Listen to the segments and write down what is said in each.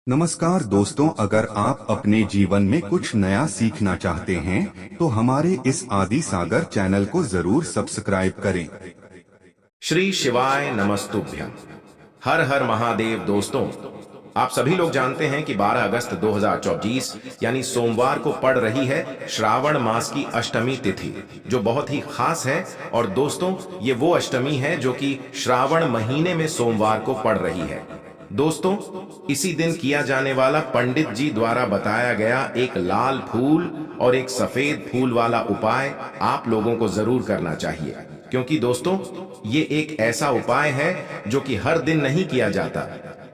नमस्कार दोस्तों, अगर आप अपने जीवन में कुछ नया सीखना चाहते हैं तो हमारे इस आदि सागर चैनल को जरूर सब्सक्राइब करें। श्री शिवाय नमस्तुभ्यं। हर हर महादेव। दोस्तों, आप सभी लोग जानते हैं कि 12 अगस्त 2024 यानी सोमवार को पड़ रही है श्रावण मास की अष्टमी तिथि, जो बहुत ही खास है। और दोस्तों, ये वो अष्टमी है जो कि श्रावण महीने में सोमवार को पड़ रही है। दोस्तों, इसी दिन किया जाने वाला पंडित जी द्वारा बताया गया एक लाल फूल और एक सफेद फूल वाला उपाय आप लोगों को जरूर करना चाहिए, क्योंकि दोस्तों, ये एक ऐसा उपाय है जो कि हर दिन नहीं किया जाता।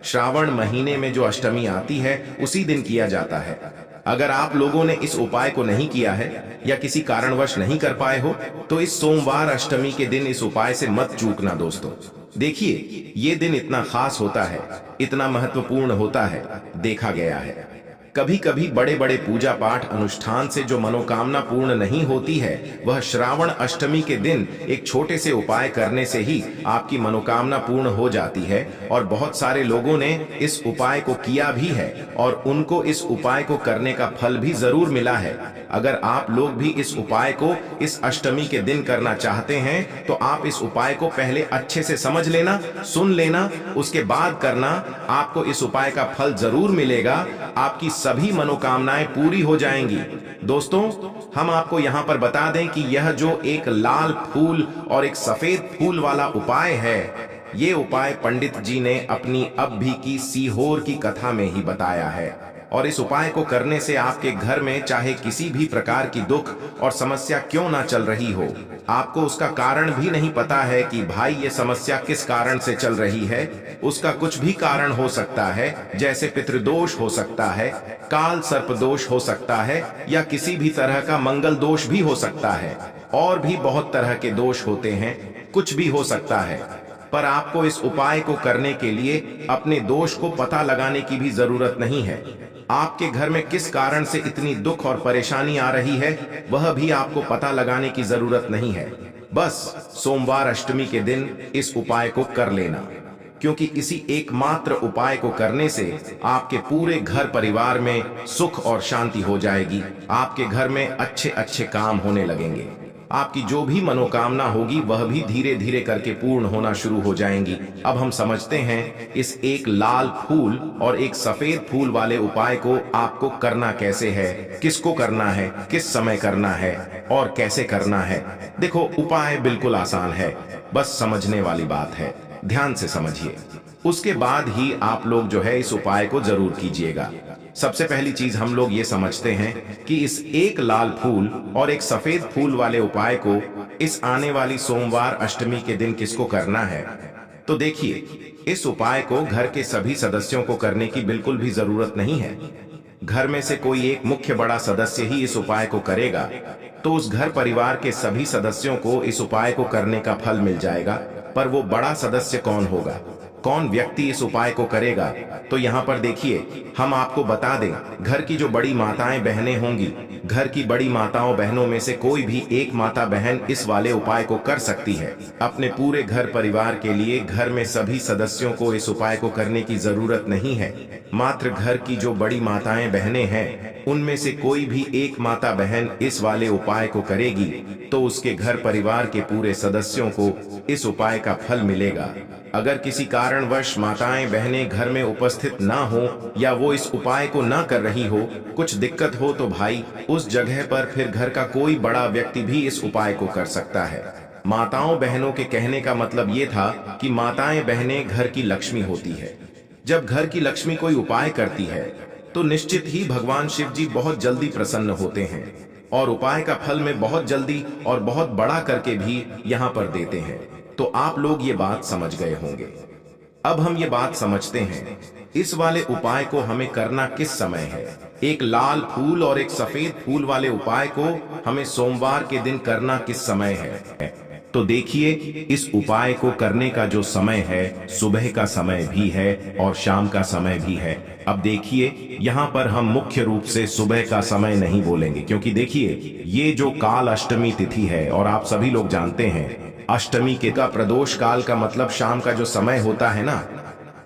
श्रावण महीने में जो अष्टमी आती है उसी दिन किया जाता है। अगर आप लोगों ने इस उपाय को नहीं किया है या किसी कारणवश नहीं कर पाए हो तो इस सोमवार अष्टमी के दिन इस उपाय से मत चूकना। दोस्तों देखिए, ये दिन इतना खास होता है, इतना महत्वपूर्ण होता है। देखा गया है कभी कभी बड़े बड़े पूजा पाठ अनुष्ठान से जो मनोकामना पूर्ण नहीं होती है, वह श्रावण अष्टमी के दिन एक छोटे से उपाय करने से ही आपकी मनोकामना पूर्ण हो जाती है। और बहुत सारे लोगों ने इस उपाय को किया भी है और उनको इस उपाय को करने का फल भी जरूर मिला है। अगर आप लोग भी इस उपाय को इस अष्टमी के दिन करना चाहते हैं तो आप इस उपाय को पहले अच्छे से समझ लेना, सुन लेना, उसके बाद करना। आपको इस उपाय का फल जरूर मिलेगा, आपकी सभी मनोकामनाएं पूरी हो जाएंगी। दोस्तों, हम आपको यहां पर बता दें कि यह जो एक लाल फूल और एक सफेद फूल वाला उपाय है, ये उपाय पंडित जी ने अपनी अब भी की सीहोर की कथा में ही बताया है। और इस उपाय को करने से आपके घर में चाहे किसी भी प्रकार की दुख और समस्या क्यों ना चल रही हो, आपको उसका कारण भी नहीं पता है कि भाई ये समस्या किस कारण से चल रही है, उसका कुछ भी कारण हो सकता है। जैसे पितृदोष हो सकता है, काल सर्प दोष हो सकता है, या किसी भी तरह का मंगल दोष भी हो सकता है। और भी बहुत तरह के दोष होते हैं, कुछ भी हो सकता है। पर आपको इस उपाय को करने के लिए अपने दोष को पता लगाने की भी जरूरत नहीं है। आपके घर में किस कारण से इतनी दुख और परेशानी आ रही है, वह भी आपको पता लगाने की जरूरत नहीं है। बस सोमवार अष्टमी के दिन इस उपाय को कर लेना, क्योंकि इसी एकमात्र उपाय को करने से आपके पूरे घर परिवार में सुख और शांति हो जाएगी। आपके घर में अच्छे अच्छे काम होने लगेंगे। आपकी जो भी मनोकामना होगी वह भी धीरे धीरे करके पूर्ण होना शुरू हो जाएंगी। अब हम समझते हैं इस एक लाल फूल और एक सफेद फूल वाले उपाय को आपको करना कैसे है, किसको करना है, किस समय करना है और कैसे करना है। देखो, उपाय बिल्कुल आसान है, बस समझने वाली बात है। ध्यान से समझिए, उसके बाद ही आप लोग जो है इस उपाय को जरूर कीजिएगा। सबसे पहली चीज हम लोग ये समझते हैं कि इस एक लाल फूल और एक सफेद फूल वाले उपाय को इस आने वाली सोमवार अष्टमी के दिन किसको करना है। तो देखिए, इस उपाय को घर के सभी सदस्यों को करने की बिल्कुल भी जरूरत नहीं है। घर में से कोई एक मुख्य बड़ा सदस्य ही इस उपाय को करेगा तो उस घर परिवार के सभी सदस्यों को इस उपाय को करने का फल मिल जाएगा। पर वो बड़ा सदस्य कौन होगा, कौन व्यक्ति इस उपाय को करेगा, तो यहाँ पर देखिए, हम आपको बता दें, घर की जो बड़ी माताएं बहनें होंगी, घर की बड़ी माताओं बहनों में से कोई भी एक माता बहन इस वाले उपाय को कर सकती है। अपने पूरे घर परिवार के लिए घर में सभी सदस्यों को इस उपाय को करने की जरूरत नहीं है। मात्र घर की जो बड़ी माताएं बहनें हैं, उनमें से कोई भी एक माता बहन इस वाले उपाय को करेगी तो उसके घर परिवार के पूरे सदस्यों को इस उपाय का फल मिलेगा। अगर किसी कारणवश माताएं बहनें घर में उपस्थित ना हो या वो इस उपाय को ना कर रही हो, कुछ दिक्कत हो, तो भाई उस जगह पर फिर घर का कोई बड़ा व्यक्ति भी इस उपाय को कर सकता है। माताओं बहनों के कहने का मतलब ये था कि माताएं बहनें घर की लक्ष्मी होती है। जब घर की लक्ष्मी कोई उपाय करती है तो निश्चित ही भगवान शिव जी बहुत जल्दी प्रसन्न होते हैं और उपाय का फल में बहुत जल्दी और बहुत बड़ा करके भी यहाँ पर देते हैं। तो आप लोग ये बात समझ गए होंगे। अब हम ये बात समझते हैं, इस वाले उपाय को हमें करना किस समय है। एक लाल फूल और एक सफेद फूल वाले उपाय को हमें सोमवार के दिन करना किस समय है। तो देखिए, इस उपाय को करने का जो समय है, सुबह का समय भी है और शाम का समय भी है। अब देखिए, यहाँ पर हम मुख्य रूप से सुबह का समय नहीं बोलेंगे, क्योंकि देखिए, ये जो काल अष्टमी तिथि है और आप सभी लोग जानते हैं अष्टमी के का प्रदोष काल का मतलब शाम का जो समय होता है ना,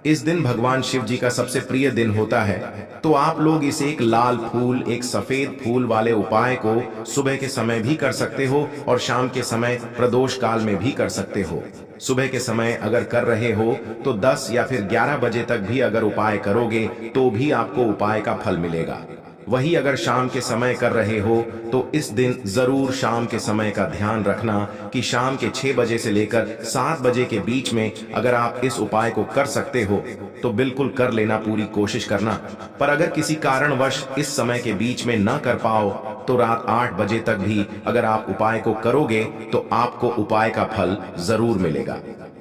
इस दिन भगवान शिव जी का सबसे प्रिय दिन होता है, तो आप लोग इस एक लाल फूल, एक सफेद फूल वाले उपाय को सुबह के समय भी कर सकते हो और शाम के समय प्रदोष काल में भी कर सकते हो। सुबह के समय अगर कर रहे हो तो 10 या फिर 11 बजे तक भी अगर उपाय करोगे तो भी आपको उपाय का फल मिलेगा। वही अगर शाम के समय कर रहे हो तो इस दिन जरूर शाम के समय का ध्यान रखना कि शाम के 6 बजे से लेकर 7 बजे के बीच में अगर आप इस उपाय को कर सकते हो तो बिल्कुल कर लेना, पूरी कोशिश करना। पर अगर किसी कारणवश इस समय के बीच में न कर पाओ तो रात 8 बजे तक भी अगर आप उपाय को करोगे तो आपको उपाय का फल जरूर मिलेगा।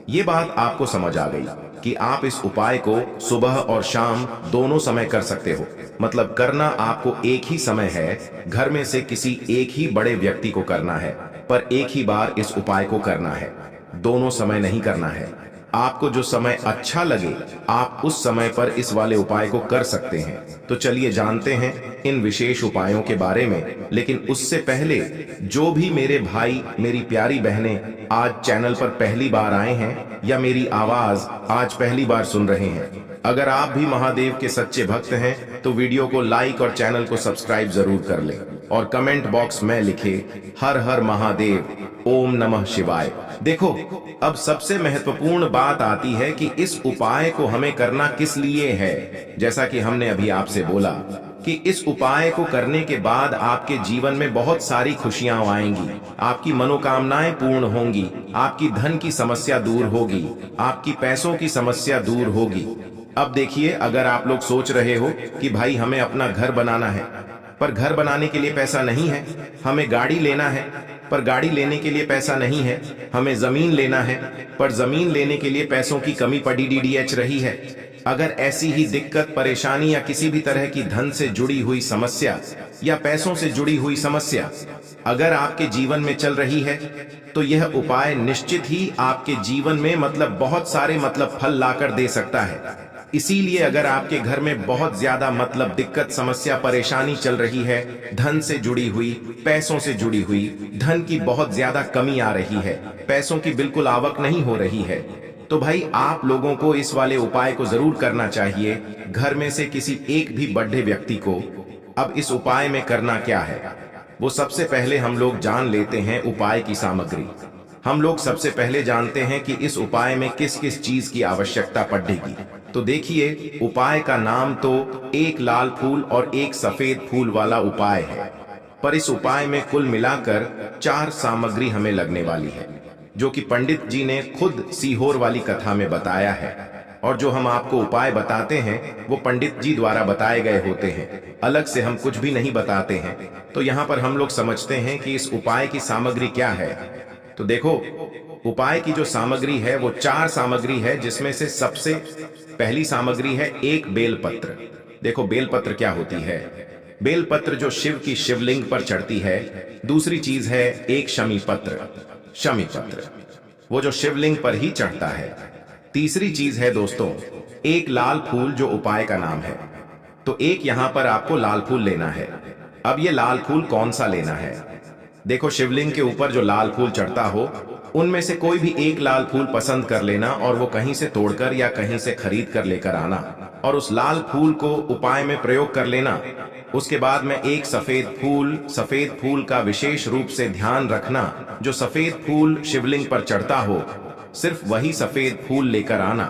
ये बात आपको समझ आ गई कि आप इस उपाय को सुबह और शाम दोनों समय कर सकते हो। मतलब करना आपको एक ही समय है, घर में से किसी एक ही बड़े व्यक्ति को करना है, पर एक ही बार इस उपाय को करना है, दोनों समय नहीं करना है। आपको जो समय अच्छा लगे आप उस समय पर इस वाले उपाय को कर सकते हैं। तो चलिए जानते हैं इन विशेष उपायों के बारे में। लेकिन उससे पहले जो भी मेरे भाई, मेरी प्यारी बहनें आज चैनल पर पहली बार आए हैं या मेरी आवाज आज पहली बार सुन रहे हैं, अगर आप भी महादेव के सच्चे भक्त हैं तो वीडियो को लाइक और चैनल को सब्सक्राइब जरूर कर लें और कमेंट बॉक्स में लिखे हर हर महादेव, ओम नमः शिवाय। देखो, अब सबसे महत्वपूर्ण बात आती है कि इस उपाय को हमें करना किस लिए है। जैसा कि हमने अभी आपसे बोला कि इस उपाय को करने के बाद आपके जीवन में बहुत सारी खुशियां आएंगी, आपकी मनोकामनाएं पूर्ण होंगी, आपकी धन की समस्या दूर होगी, आपकी पैसों की समस्या दूर होगी। अब देखिए, अगर आप लोग सोच रहे हो कि भाई हमें अपना घर बनाना है पर घर बनाने के लिए पैसा नहीं है, हमें गाड़ी लेना है पर गाड़ी लेने के लिए पैसा नहीं है, हमें जमीन लेना है पर जमीन लेने के लिए पैसों की कमी पड़ी डीडीएच रही है। अगर ऐसी ही दिक्कत, परेशानी या किसी भी तरह की धन से जुड़ी हुई समस्या या पैसों से जुड़ी हुई समस्या अगर आपके जीवन में चल रही है तो यह उपाय निश्चित ही आपके जीवन में बहुत सारे फल लाकर दे सकता है। इसीलिए अगर आपके घर में बहुत ज्यादा दिक्कत, समस्या, परेशानी चल रही है, धन से जुड़ी हुई, पैसों से जुड़ी हुई, धन की बहुत ज्यादा कमी आ रही है, पैसों की बिल्कुल आवक नहीं हो रही है, तो भाई आप लोगों को इस वाले उपाय को जरूर करना चाहिए, घर में से किसी एक भी बड़े व्यक्ति को। अब इस उपाय में करना क्या है, वो सबसे पहले हम लोग जान लेते हैं उपाय की सामग्री। हम लोग सबसे पहले जानते हैं कि इस उपाय में किस किस चीज की आवश्यकता पड़ेगी। तो देखिए, उपाय का नाम तो एक लाल फूल और एक सफेद फूल वाला उपाय है, पर इस उपाय में कुल मिलाकर 4 सामग्री हमें लगने वाली है, जो कि पंडित जी ने खुद सीहोर वाली कथा में बताया है। और जो हम आपको उपाय बताते हैं वो पंडित जी द्वारा बताए गए होते हैं, अलग से हम कुछ भी नहीं बताते हैं। तो यहाँ पर हम लोग समझते हैं कि इस उपाय की सामग्री क्या है। तो देखो, उपाय की जो सामग्री है वो 4 सामग्री है, जिसमें से सबसे पहली सामग्री है एक बेलपत्र। देखो, बेलपत्र क्या होती है? बेलपत्र जो शिव की शिवलिंग पर चढ़ती है। दूसरी चीज है एक शमी पत्र, शमी पत्र वो जो शिवलिंग पर ही चढ़ता है। तीसरी चीज है दोस्तों एक लाल फूल, जो उपाय का नाम है। तो एक यहां पर आपको लाल फूल लेना है। अब ये लाल फूल कौन सा लेना है? देखो, शिवलिंग के ऊपर जो लाल फूल चढ़ता हो उनमें से कोई भी एक लाल फूल पसंद कर लेना और वो कहीं से तोड़कर या कहीं से खरीद कर लेकर आना और उस लाल फूल को उपाय में प्रयोग कर लेना। उसके बाद में एक सफेद फूल का विशेष रूप से ध्यान रखना। जो सफेद फूल शिवलिंग पर चढ़ता हो सिर्फ वही सफेद फूल लेकर आना,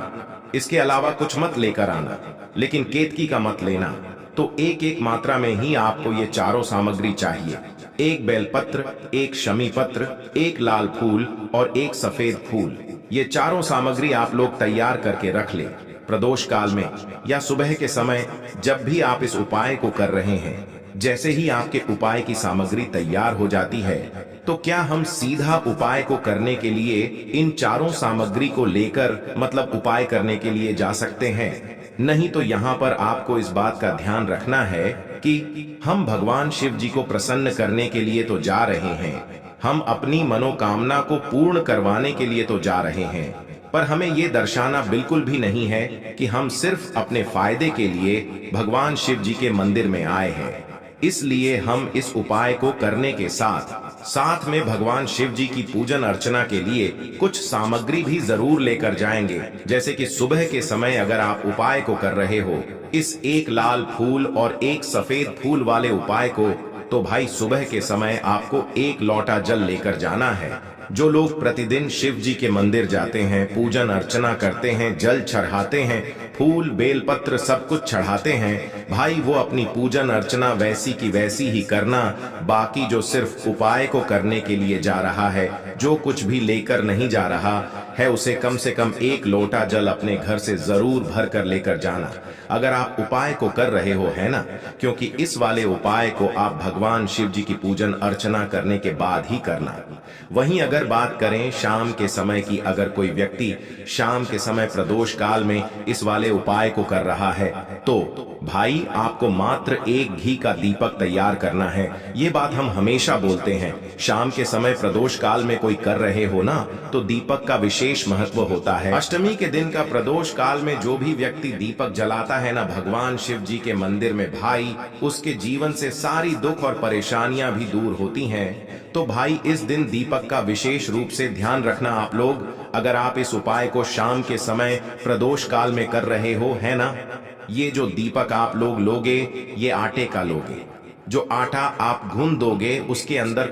इसके अलावा कुछ मत लेकर आना, लेकिन केतकी का मत लेना। तो एक एक मात्रा में ही आपको ये चारों सामग्री चाहिए, एक बेलपत्र, एक शमी पत्र, एक लाल फूल और एक सफेद फूल। ये चारों सामग्री आप लोग तैयार करके रख ले। प्रदोष काल में या सुबह के समय जब भी आप इस उपाय को कर रहे हैं, जैसे ही आपके उपाय की सामग्री तैयार हो जाती है तो क्या हम सीधा उपाय को करने के लिए इन चारों सामग्री को लेकर उपाय करने के लिए जा सकते हैं? नहीं, तो यहाँ पर आपको इस बात का ध्यान रखना है कि हम भगवान शिव जी को प्रसन्न करने के लिए तो जा रहे हैं, हम अपनी मनोकामना को पूर्ण करवाने के लिए तो जा रहे हैं, पर हमें ये दर्शाना बिल्कुल भी नहीं है कि हम सिर्फ अपने फायदे के लिए भगवान शिव जी के मंदिर में आए हैं। इसलिए हम इस उपाय को करने के साथ साथ में भगवान शिव जी की पूजन अर्चना के लिए कुछ सामग्री भी जरूर लेकर जाएंगे। जैसे कि सुबह के समय अगर आप उपाय को कर रहे हो, इस एक लाल फूल और एक सफेद फूल वाले उपाय को, तो भाई सुबह के समय आपको एक लोटा जल लेकर जाना है। जो लोग प्रतिदिन शिव जी के मंदिर जाते हैं, पूजन अर्चना करते हैं, जल चढ़ाते हैं, फूल बेलपत्र सब कुछ चढ़ाते हैं, भाई वो अपनी पूजन अर्चना वैसी की वैसी ही करना। बाकी जो सिर्फ उपाय को करने के लिए जा रहा है, जो कुछ भी लेकर नहीं जा रहा है, उसे कम से कम एक लोटा जल अपने घर से जरूर भर कर लेकर जाना। अगर आप उपाय को कर रहे हो, है ना, क्योंकि इस वाले उपाय को आप भगवान शिव जी की पूजन अर्चना करने के बाद ही करना। वहीं अगर बात करें शाम के समय की, अगर कोई व्यक्ति शाम के समय प्रदोष काल में इस वाले उपाय को कर रहा है, तो भाई आपको मात्र एक घी का दीपक तैयार करना है। ये बात हम हमेशा बोलते हैं, शाम के समय प्रदोष काल में कोई कर रहे हो ना, तो दीपक का विशेष महत्व होता है। अष्टमी के दिन का प्रदोष काल में जो भी व्यक्ति दीपक जलाता है ना भगवान शिव जी के मंदिर में, भाई उसके जीवन से सारी दुख और परेशानियां भी दूर होती हैं। तो भाई इस दिन दीपक का विशेष रूप से ध्यान रखना आप लोग। अगर आप इस उपाय को शाम के समय प्रदोष काल में कर रहे हो, है ना, ये जो दीपक आप लोग लोगे, ये आटे का लोगे। जो आटा आप गूंद दोगे उसके अंदर